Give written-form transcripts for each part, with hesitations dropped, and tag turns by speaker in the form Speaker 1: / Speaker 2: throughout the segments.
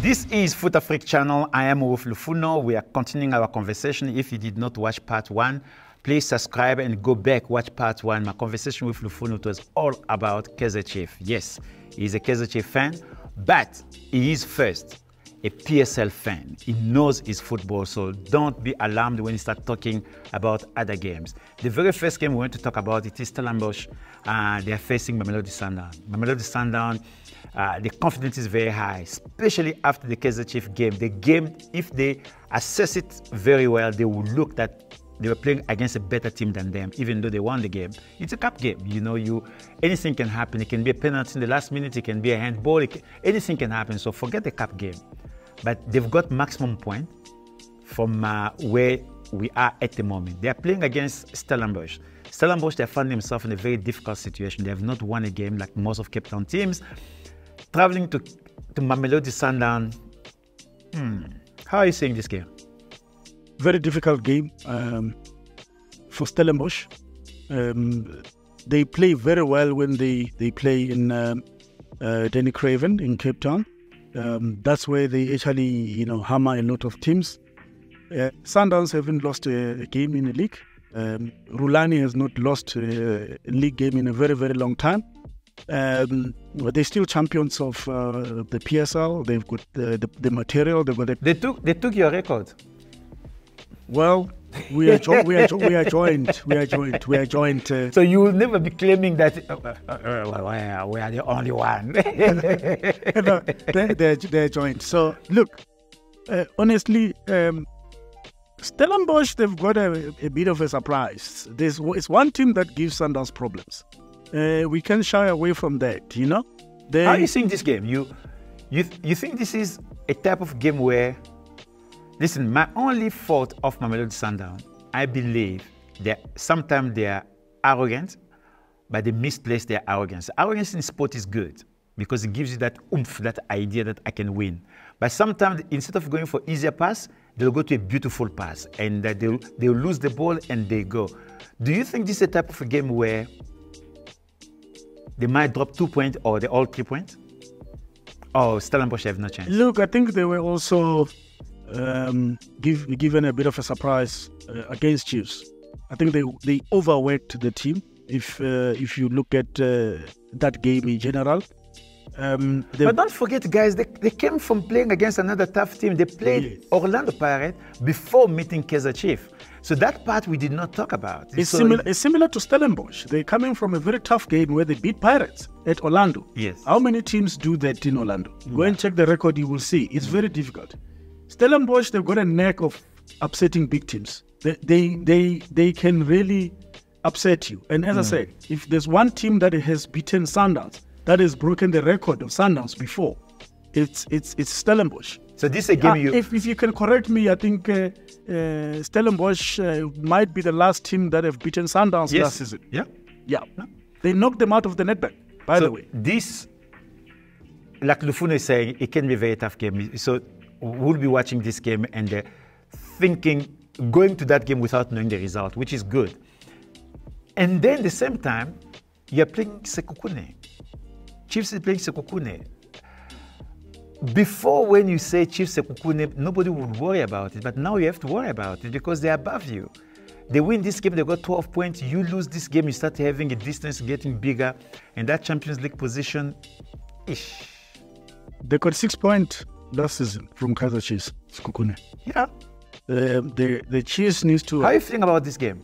Speaker 1: This is Foot Afrique channel. I am with Lufuno. We are continuing our conversation. If you did not watch part 1, please subscribe and go back, watch part 1. My conversation with Lufuno was all about Kaizer Chiefs. Yes, he's a Kaizer Chiefs fan, but he is first a PSL fan. He knows his football, so don't be alarmed when you start talking about other games. The very first game we want to talk about it is Stellenbosch. They are facing Mamelodi Sundowns. Mamelodi Sundowns, the confidence is very high, especially after the Kaizer Chiefs game. The game, if they assess it very well, they will look that they were playing against a better team than them, even though they won the game. It's a cup game, you know. Anything can happen. It can be a penalty in the last minute. It can be a handball. Anything can happen. So forget the cup game. But they've got maximum point from where we are at the moment. They are playing against Stellenbosch. Stellenbosch, they find themselves in a very difficult situation. They have not won a game like most of Cape Town teams. Traveling to Mamelodi Sundowns. How are you seeing this game?
Speaker 2: Very difficult game for Stellenbosch. They play very well when they play in Danny Craven in Cape Town. That's where they actually, hammer a lot of teams. Sundowns haven't lost a game in the league. Rulani has not lost a league game in a very, very long time. But they're still champions of the PSL. They've got the material.
Speaker 1: They took your record.
Speaker 2: Well, we are joined.
Speaker 1: So you will never be claiming that we are the only one.
Speaker 2: They're joined. So look, honestly, Stellenbosch, they've got a bit of a surprise. It's one team that gives Sundowns problems. We can't shy away from that,
Speaker 1: How are you seeing this game? You think this is a type of game where, listen, my only fault of Mamelodi Sundowns, I believe that sometimes they are arrogant, but they misplace their arrogance. Arrogance in sport is good because it gives you that oomph, that idea that I can win. But sometimes instead of going for easier pass, they'll go to a beautiful pass and they'll lose the ball and they go. Do you think this is a type of a game where they might drop 2 points or they all 3 points? Oh, Stellenbosch have no chance.
Speaker 2: Look, I think they were also given a bit of a surprise against Chiefs. I think they overworked the team. If you look at that game in general.
Speaker 1: But don't forget, guys, they came from playing against another tough team. They played Orlando Pirates before meeting Kaizer Chiefs. So that part we did not talk about.
Speaker 2: It's similar to Stellenbosch. They're coming from a very tough game where they beat Pirates at Orlando.
Speaker 1: Yes.
Speaker 2: How many teams do that in Orlando? Go and check the record, you will see. It's very difficult. Stellenbosch, they've got a knack of upsetting big teams. They can really upset you. And as I said, if there's one team that has beaten Sundowns, that has broken the record of Sundowns before, it's Stellenbosch.
Speaker 1: So this is a game
Speaker 2: if you can correct me, I think Stellenbosch might be the last team that have beaten Sundowns last season. Yeah. They knocked them out of the netball, by the way.
Speaker 1: This, like Lufuno is saying, it can be a very tough game. So we'll be watching this game and going to that game without knowing the result, which is good. And then at the same time, you're playing Sekhukhune. Chiefs is playing Sekhukhune. Before, when you say Chiefs Sekhukhune, nobody would worry about it. But now you have to worry about it because they're above you. They win this game, they got 12 points. You lose this game, you start having a distance getting bigger. And that Champions League position,
Speaker 2: They got 6 points last season from Kaizer Chiefs, Sekhukhune.
Speaker 1: Yeah.
Speaker 2: The Chiefs needs to...
Speaker 1: How are you feeling about this game?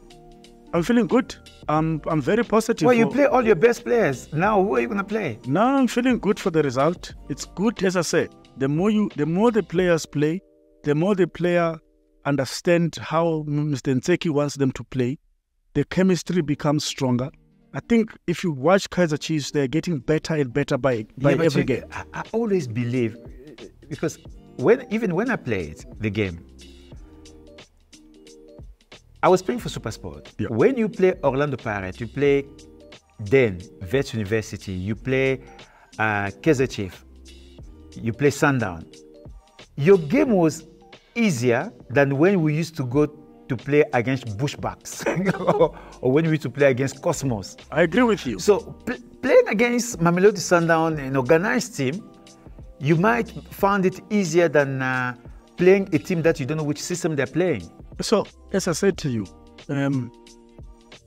Speaker 2: I'm feeling good. I'm very positive.
Speaker 1: Well, you play all your best players. Now, who are you going to play?
Speaker 2: Now I'm feeling good for the result. It's good, as I said. The more the players play, the more the player understand how Mr. Ntseki wants them to play. The chemistry becomes stronger. I think if you watch Kaizer Chiefs, they're getting better and better by every game.
Speaker 1: I always believe, because even when I played the game, I was playing for SuperSport.
Speaker 2: Yeah.
Speaker 1: When you play Orlando Pirates, you play Wits University, you play Kaizer Chiefs, you play Sundowns. Your game was easier than when we used to go to play against Bushbucks or when we used to play against Cosmos.
Speaker 2: I agree with you.
Speaker 1: So playing against Mamelodi Sundowns, an organized team, you might find it easier than playing a team that you don't know which system they're playing.
Speaker 2: So, as I said to you,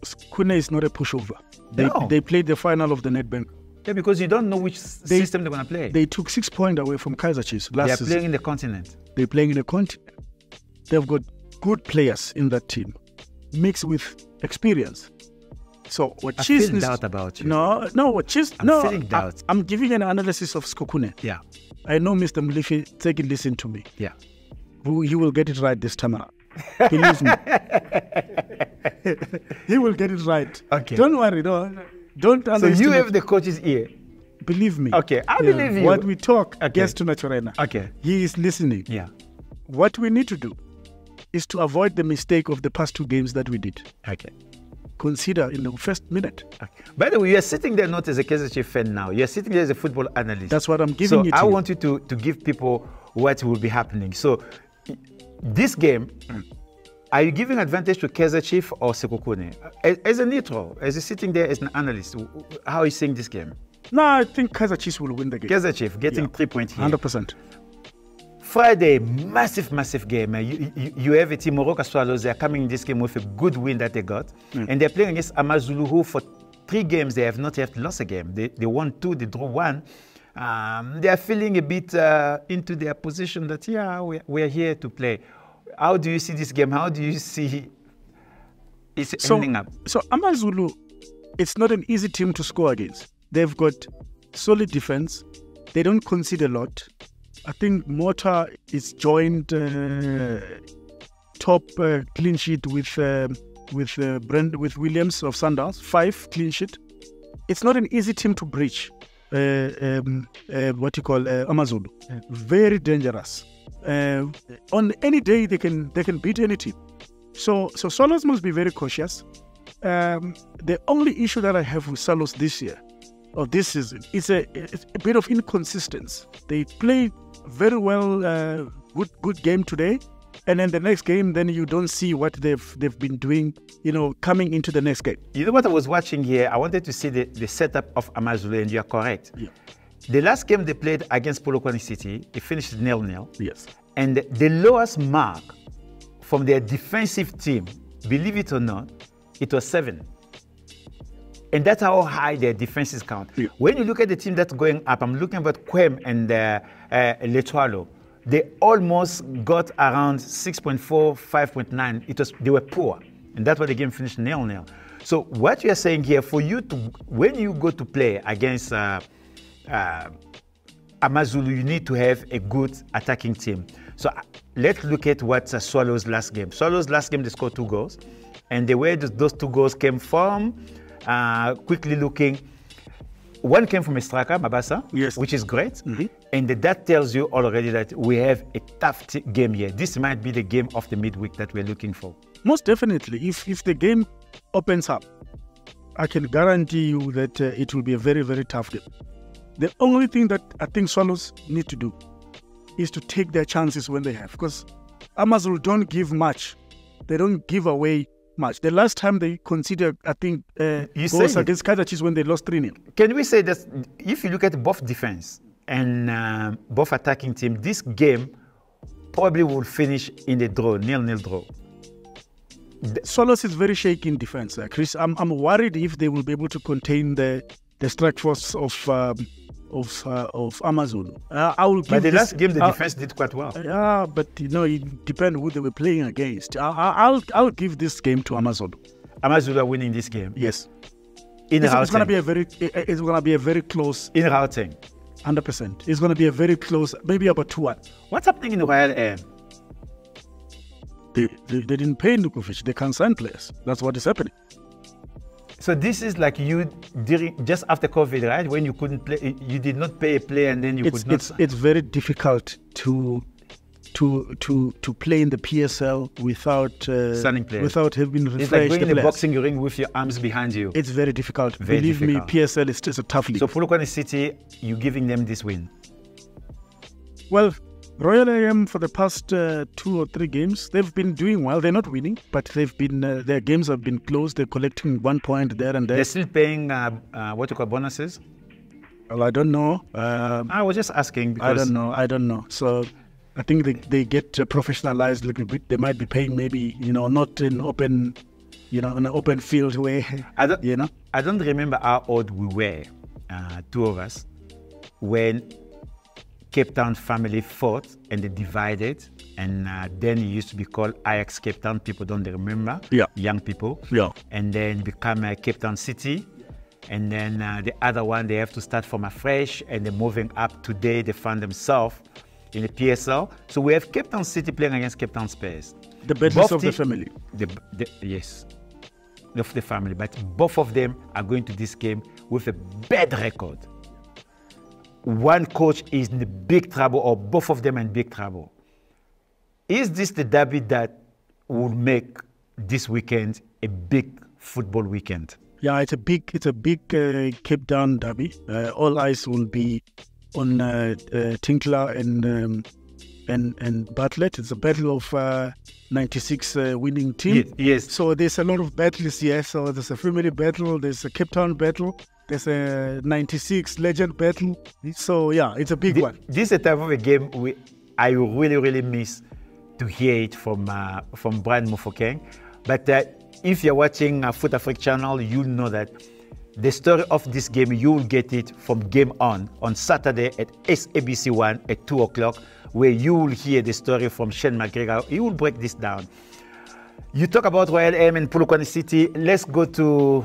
Speaker 2: Sekhukhune is not a pushover.
Speaker 1: No.
Speaker 2: They played the final of the Nedbank.
Speaker 1: Yeah, because you don't know which system they're going to play.
Speaker 2: They took 6 points away from Kaizer Chiefs last
Speaker 1: They're
Speaker 2: season.
Speaker 1: playing in the continent.
Speaker 2: They're playing in the continent. They've got good players in that team, mixed with experience. So what
Speaker 1: I
Speaker 2: Chiefs
Speaker 1: feel doubt about you.
Speaker 2: what Chiefs?
Speaker 1: I'm feeling doubt.
Speaker 2: I'm giving an analysis of Sekhukhune.
Speaker 1: Yeah,
Speaker 2: I know Mr. Mlifi, take a listen to me.
Speaker 1: yeah.
Speaker 2: He will get it right this time around. Believe me. He will get it right.
Speaker 1: Okay.
Speaker 2: Don't worry. Don't
Speaker 1: So
Speaker 2: underestimate.
Speaker 1: you have the coach's ear.
Speaker 2: Believe me.
Speaker 1: Okay, I believe you.
Speaker 2: What we talk
Speaker 1: Okay.
Speaker 2: gets to Naturena.
Speaker 1: Okay,
Speaker 2: He is listening.
Speaker 1: yeah.
Speaker 2: What we need to do is to avoid the mistake of the past 2 games that we did.
Speaker 1: Okay.
Speaker 2: Consider in the first minute.
Speaker 1: Okay. By the way, you're sitting there not as a Kaizer Chiefs fan now. You're sitting there as a football analyst.
Speaker 2: That's what I'm giving
Speaker 1: so
Speaker 2: you to
Speaker 1: I
Speaker 2: you.
Speaker 1: want you to give people what will be happening. So this game, are you giving advantage to Kaizer Chiefs or Sekhukhune? As a neutral, as a sitting there as an analyst, how are you seeing this game?
Speaker 2: No, I think Kaizer Chiefs will win the game.
Speaker 1: Kaizer Chiefs getting 3 points here.
Speaker 2: 100%.
Speaker 1: Friday, massive game. You have a team, Moroka Swallows, they're coming in this game with a good win that they got. And they're playing against Amazulu, who for 3 games, they have not yet lost a game. They won 2, they drew 1. They are feeling a bit into their position that, yeah, we're here to play. How do you see this game? How do you see it ending up?
Speaker 2: So Amazulu, it's not an easy team to score against. They've got solid defense. They don't concede a lot. I think Mota is joined top clean sheet with Williams of Sundowns, 5 clean sheet. It's not an easy team to breach. Amazulu, very dangerous. On any day they can beat any team. So Swallows must be very cautious. The only issue that I have with Swallows this year or this season is a bit of inconsistency. They play very well, good game today, and then the next game, then you don't see what they've been doing, coming into the next game.
Speaker 1: You know what I was watching here? I wanted to see the setup of Amazulu, and you are correct.
Speaker 2: Yeah.
Speaker 1: The last game they played against Polokwane City, it finished 0-0.
Speaker 2: Yes.
Speaker 1: And the lowest mark from their defensive team, believe it or not, it was 7. And that's how high their defenses count.
Speaker 2: Yeah.
Speaker 1: When you look at the team that's going up, I'm looking at Quem and Letwalo. They almost got around 6.4, 5.9. They were poor. And that's why the game finished 0-0. So what you're saying here, for you to, when you go to play against Amazulu, you need to have a good attacking team. So let's look at what Swallows' last game. Swallows' last game, they scored 2 goals. And the way those 2 goals came from, quickly looking, one came from a striker, Mabasa,
Speaker 2: yes,
Speaker 1: which is great.
Speaker 2: Mm-hmm.
Speaker 1: And that tells you already that we have a tough game here. This might be the game of the midweek that we're looking for.
Speaker 2: Most definitely. If the game opens up, I can guarantee you that it will be a very, very tough game. The only thing that I think Swallows need to do is to take their chances when they have. Because Amazulu don't give much. They don't give away much. The last time they conceded, I think, goals against Kaizer Chiefs when they lost 3-0.
Speaker 1: Can we say that if you look at both defense and both attacking team, this game probably will finish in a draw, 0-0 draw?
Speaker 2: Swallows is very shaky in defense, Chris. I'm worried if they will be able to contain the strike force of Amazulu. I will give
Speaker 1: but the last game, the defense did quite well.
Speaker 2: Yeah, but it depends who they were playing against. I'll give this game to Amazulu.
Speaker 1: Amazulu are winning this game.
Speaker 2: Yes,
Speaker 1: it's
Speaker 2: going to be a very close.
Speaker 1: In routing,
Speaker 2: 100%. It's going to be a very close, maybe about 2-1.
Speaker 1: What's happening in Royal Air?
Speaker 2: They didn't pay Nukovic. They can't sign players. That's what is happening.
Speaker 1: So this is like you just after COVID, right? When you couldn't play, you did not pay a player, and then could not.
Speaker 2: It's very difficult to play in the PSL without
Speaker 1: signing players,
Speaker 2: without having refreshed.
Speaker 1: It's like going
Speaker 2: the
Speaker 1: in
Speaker 2: players.
Speaker 1: a boxing ring with your arms behind you.
Speaker 2: It's very difficult.
Speaker 1: Very
Speaker 2: Believe
Speaker 1: difficult.
Speaker 2: me, PSL is just a tough league.
Speaker 1: So Polokwane City, you giving them this win?
Speaker 2: Well, Royal AM for the past 2 or 3 games, they've been doing well. They're not winning, but they've been their games have been close. They're collecting 1 point there and there.
Speaker 1: They're still paying what you call bonuses.
Speaker 2: Well, I don't know.
Speaker 1: I was just asking because
Speaker 2: I don't know. So I think they get professionalized a little bit. They might be paying maybe, not in open, in an open field way.
Speaker 1: I don't remember how old we were, two of us, when Cape Town family fought and they divided, and then it used to be called Ajax Cape Town. People don't remember.
Speaker 2: Yeah.
Speaker 1: Young people.
Speaker 2: Yeah.
Speaker 1: And then become Cape Town City. And then the other one, they have to start from afresh, and they're moving up. Today, they find themselves in the PSL. So we have Cape Town City playing against Cape Town Spurs.
Speaker 2: The battles of the family.
Speaker 1: Yes, of the family. But both of them are going to this game with a bad record. One coach is in big trouble, or both of them in big trouble. Is this the derby that will make this weekend a big football weekend?
Speaker 2: Yeah, it's a big Cape Town derby. All eyes will be on Tinkler and Bartlett. It's a battle of 96 winning team.
Speaker 1: Yes.
Speaker 2: So there's a lot of battles here. So there's a family battle, there's a Cape Town battle, there's a 96 legend battle. So yeah, it's a big one.
Speaker 1: This is a type of a game I really, really miss to hear it from Brian Mofokeng. But if you're watching Foot Afrique channel, you'll know that the story of this game, you'll get it from Game On Saturday at SABC1 at 2 o'clock, where you will hear the story from Shane McGregor. He will break this down. You talk about Royal M and Polokwane City. Let's go to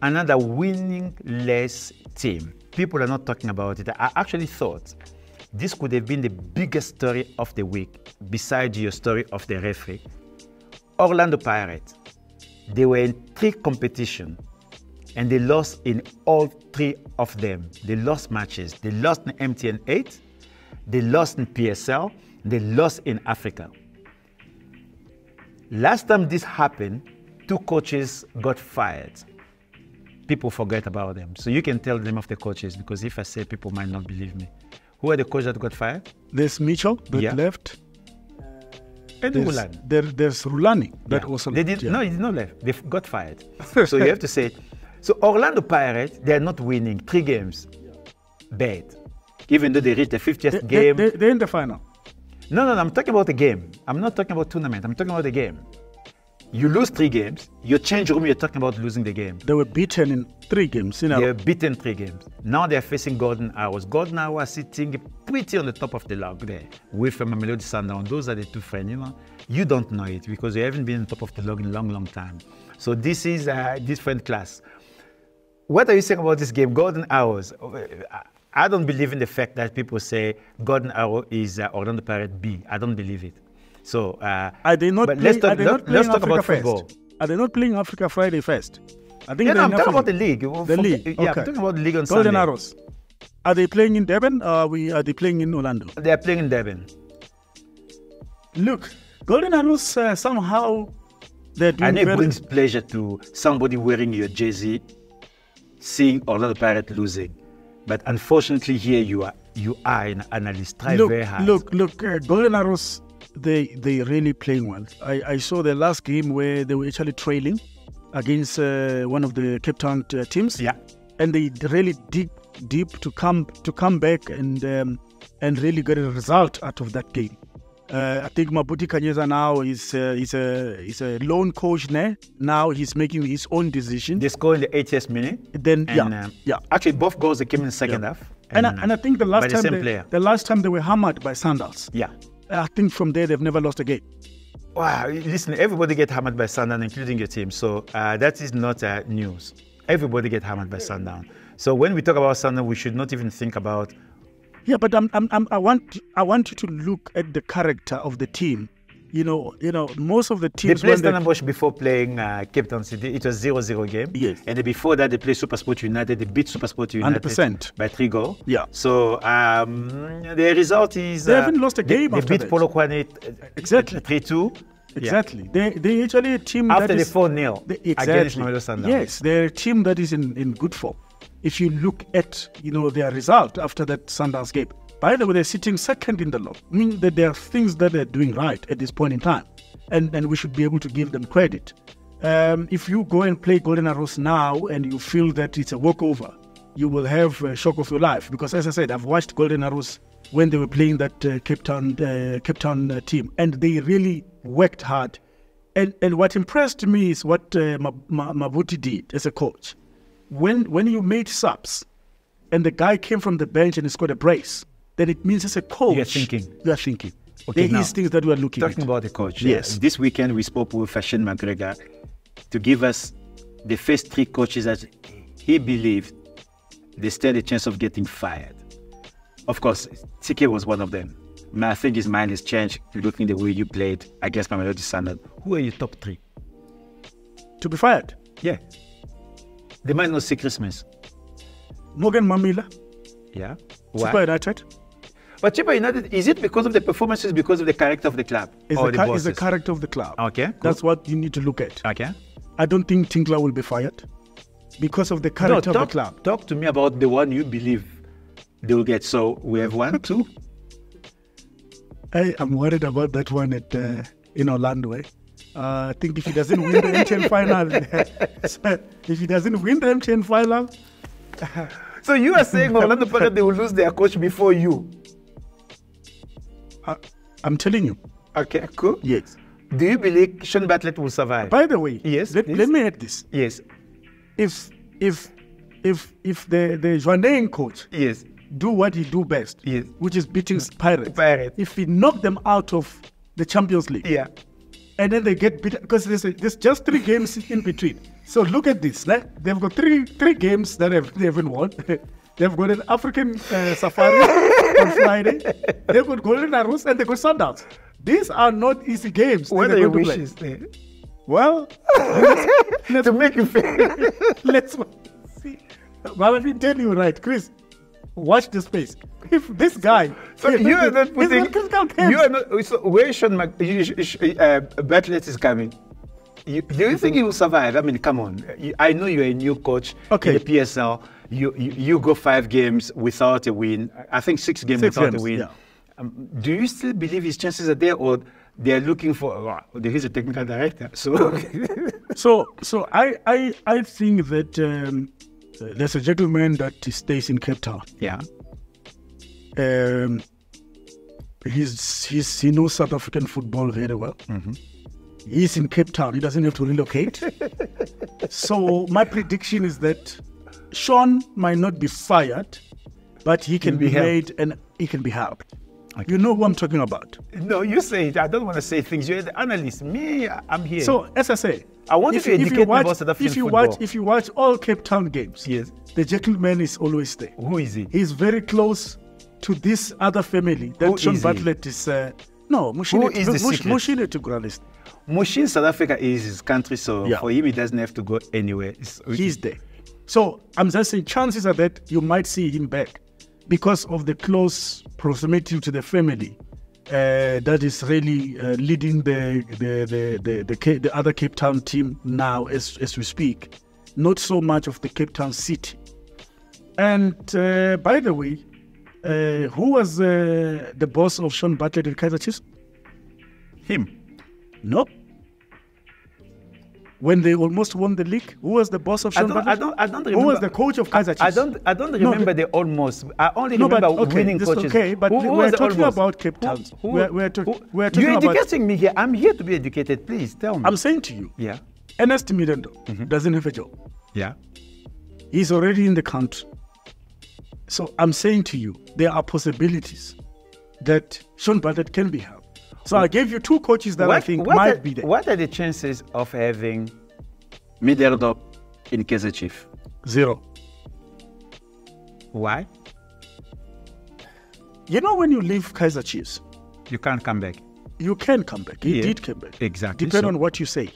Speaker 1: another winning-less team. People are not talking about it. I actually thought this could have been the biggest story of the week, besides your story of the referee. Orlando Pirates. They were in 3 competitions, and they lost in all 3 of them. They lost matches. They lost in MTN 8, they lost in PSL, they lost in Africa. Last time this happened, 2 coaches got fired. People forget about them. So you can tell the name of the coaches, because if I say, people might not believe me. Who are the coaches that got fired?
Speaker 2: There's Mitchell that left.
Speaker 1: And
Speaker 2: there's Rulani that also left.
Speaker 1: No, he did not left. They got fired. So you have to say, so Orlando Pirates, they are not winning 3 games. Bad. Even though they reached the 50th game.
Speaker 2: They're in the final.
Speaker 1: No, I'm talking about the game. I'm not talking about tournament. I'm talking about the game. You lose 3 games. Your change room, you're talking about losing the game.
Speaker 2: They were beaten in 3 games.
Speaker 1: They were beaten 3 games. Now they're facing Golden Arrows. Golden Arrows sitting pretty on the top of the log there with Mamelodi Sundowns. Those are the 2 friends, You don't know it because you haven't been on top of the log in a long, long time. So this is a different class. What are you saying about this game? Golden Arrows. I don't believe in the fact that people say Golden Arrow is Orlando Pirates B. I don't believe it. So
Speaker 2: are they not let's talk about
Speaker 1: football.
Speaker 2: Are they not playing Africa Friday first? I think
Speaker 1: I'm talking about the league.
Speaker 2: The league.
Speaker 1: Yeah, I'm talking about the league on
Speaker 2: Golden
Speaker 1: Sunday.
Speaker 2: Arrows. Are they playing in Durban or are they playing in Orlando?
Speaker 1: They are playing in Durban.
Speaker 2: Look, Golden Arrows somehow they're doing
Speaker 1: and it brings pleasure to somebody wearing your jersey, seeing Orlando Pirates losing. But unfortunately, here you are an analyst. Try very hard.
Speaker 2: Look, Golden Arrows. They really playing well. I saw the last game where they were actually trailing against one of the Cape Town teams.
Speaker 1: Yeah,
Speaker 2: and they really dig deep to come back and really get a result out of that game. I think Mabuti Kanyeza now is a lone coach there. Now he's making his own decision.
Speaker 1: They score in the 80th minute.
Speaker 2: Then
Speaker 1: Actually, both goals came in the second half.
Speaker 2: And I think the last time they were hammered by Sandals.
Speaker 1: Yeah.
Speaker 2: I think from there they've never lost a game.
Speaker 1: Wow, listen, everybody get hammered by Sundown, including your team. So that is not news. Everybody get hammered by Sundown. So when we talk about Sundown, we should not even think about.
Speaker 2: Yeah, but I want you to look at the character of the team. Most of the teams.
Speaker 1: They played Stellenbosch before playing Cape Town City. It was 0-0 game.
Speaker 2: Yes.
Speaker 1: And before that, they played SuperSport United. They beat SuperSport United
Speaker 2: 100%.
Speaker 1: by 3 goals.
Speaker 2: Yeah.
Speaker 1: So the result is
Speaker 2: they haven't lost a game.
Speaker 1: They beat Polokwane
Speaker 2: exactly
Speaker 1: 3-2.
Speaker 2: Exactly. Yeah. They actually a team
Speaker 1: after
Speaker 2: that
Speaker 1: the
Speaker 2: is
Speaker 1: 4-0 against Mamelodi Sundowns.
Speaker 2: Yes, they're a team that is in good form. If you look at their result after that Sundowns game. By the way, they're sitting second in the log. I mean that there are things that they're doing right at this point in time. And we should be able to give them credit. If you go and play Golden Arrows now and you feel that it's a walkover, you will have a shock of your life. Because as I said, I've watched Golden Arrows when they were playing that Cape Town team, and they really worked hard. And what impressed me is what Mabuti did as a coach. When you made subs, and the guy came from the bench and he scored a brace, then it means as a coach, you are thinking.
Speaker 1: Okay,
Speaker 2: there is things that we are looking
Speaker 1: talking
Speaker 2: at.
Speaker 1: about the coach.
Speaker 2: Yes.
Speaker 1: This weekend we spoke with Shane McGregor to give us the first 3 coaches that he believed they stand a chance of getting fired. Of course, TK was one of them. I think his mind has changed looking the way you played against Mamelodi Sundowns. Who are your top 3?
Speaker 2: To be fired?
Speaker 1: Yeah. They might not see Christmas.
Speaker 2: Morgan Mamila.
Speaker 1: Yeah.
Speaker 2: Why? Chippa United.
Speaker 1: But Chippa United, is it because of the performances, because of the character of the club?
Speaker 2: It's the character of the club.
Speaker 1: Okay. Cool.
Speaker 2: That's what you need to look at.
Speaker 1: Okay.
Speaker 2: I don't think Tinkler will be fired because of the character of the club.
Speaker 1: Talk to me about the one you believe they will get. So we have 1, 2.
Speaker 2: I'm worried about that one in Orlando. I think if he doesn't win the MTN final, if he doesn't win the MTN final.
Speaker 1: So you are saying Orlando Pirates, they will lose their coach before you?
Speaker 2: I'm telling you.
Speaker 1: Okay, cool.
Speaker 2: Yes.
Speaker 1: Do you believe Sean Bartlett will survive?
Speaker 2: By the way,
Speaker 1: yes.
Speaker 2: Let me add this.
Speaker 1: Yes.
Speaker 2: If the Joannean coach do what he do best, which is beating Pirates, if he knock them out of the Champions League, and then they get beaten, because there's just 3 games in between. So look at this. They've got three games that they haven't won. They've got an African safari on Friday. They've got Golden Arrows and they've got Sundowns. These are not easy games.
Speaker 1: What are your wishes?
Speaker 2: Well, let's
Speaker 1: to make you feel.
Speaker 2: Let's see. Well, let me tell you, right, Chris, watch the space. If this guy...
Speaker 1: So you are not putting... You are not... So where Sean Bartlett is coming? Do you think he will survive? I mean, come on. I know you're a new coach in the PSL. You go 5 games without a win. I think 6 games without a win. Yeah. Do you still believe his chances are there, or they are looking for? There is a technical director, so.
Speaker 2: so I think that there's a gentleman that stays in Cape Town.
Speaker 1: Yeah.
Speaker 2: He knows South African football very well.
Speaker 1: Mm-hmm.
Speaker 2: He's in Cape Town. He doesn't have to relocate. So my prediction is that Sean might not be fired, but he can be made and he can be helped. Okay. You know who I'm talking about.
Speaker 1: No, you say it. I don't want to say things. You're the analyst. Me, I'm here.
Speaker 2: So as I say,
Speaker 1: I want to educate about South African football.
Speaker 2: If you watch all Cape Town games,
Speaker 1: yes,
Speaker 2: the gentleman is always there.
Speaker 1: Who is he?
Speaker 2: He's very close to this other family that Sean Bartlett is. No, Mushine to Grandest.
Speaker 1: Mushin, South Africa is his country, so for him, he doesn't have to go anywhere.
Speaker 2: He's there. So I'm just saying, chances are that you might see him back because of the close proximity to the family that is really leading the other Cape Town team now as we speak. Not so much of the Cape Town city. And by the way, who was the boss of Sean Bartlett at Kaizer Chiefs?
Speaker 1: Him.
Speaker 2: No. When they almost won the league, who was the boss of Sean Bartlett?
Speaker 1: I don't remember.
Speaker 2: Who was the coach of Kaizer Chiefs?
Speaker 1: I don't remember the almost. I only remember winning coaches.
Speaker 2: Okay, but we're talking about Cape Town. We're talking
Speaker 1: You're educating me here. I'm here to be educated. Please tell me.
Speaker 2: I'm saying to you.
Speaker 1: Yeah.
Speaker 2: Ernest Midendo doesn't have a job.
Speaker 1: Yeah.
Speaker 2: He's already in the country. So I'm saying to you, there are possibilities that Sean Bartlett can be helped. So I gave you 2 coaches that I think might be there.
Speaker 1: What are the chances of having Midendo in Kaizer Chiefs?
Speaker 2: 0.
Speaker 1: Why?
Speaker 2: You know, when you leave Kaizer Chiefs,
Speaker 1: you can't come back.
Speaker 2: You can come back. He did come back.
Speaker 1: Exactly.
Speaker 2: Depending on what you say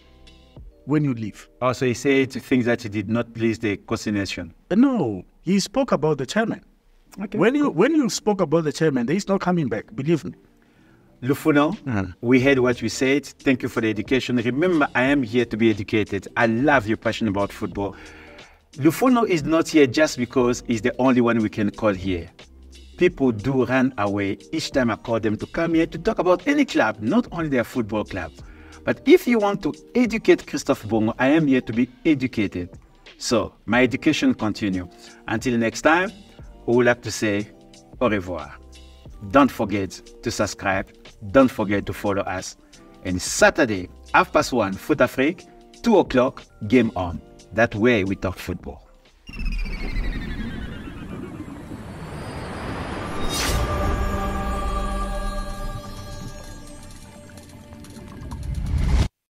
Speaker 2: when you leave.
Speaker 1: Oh, so he said things that he did not please the coordination.
Speaker 2: No, he spoke about the chairman. Okay. When you spoke about the chairman, he's not coming back. Believe me.
Speaker 1: Lufuno, we heard what you said. Thank you for the education. Remember, I am here to be educated. I love your passion about football. Lufuno is not here just because he's the only one we can call here. People do run away each time I call them to come here to talk about any club, not only their football club. But if you want to educate Christophe Bongo, I am here to be educated. So my education continue. Until next time, we would like to say au revoir. Don't forget to subscribe. Don't forget to follow us. And Saturday, 1:30, Foot Afrique, 2 o'clock, game on. That way we talk football.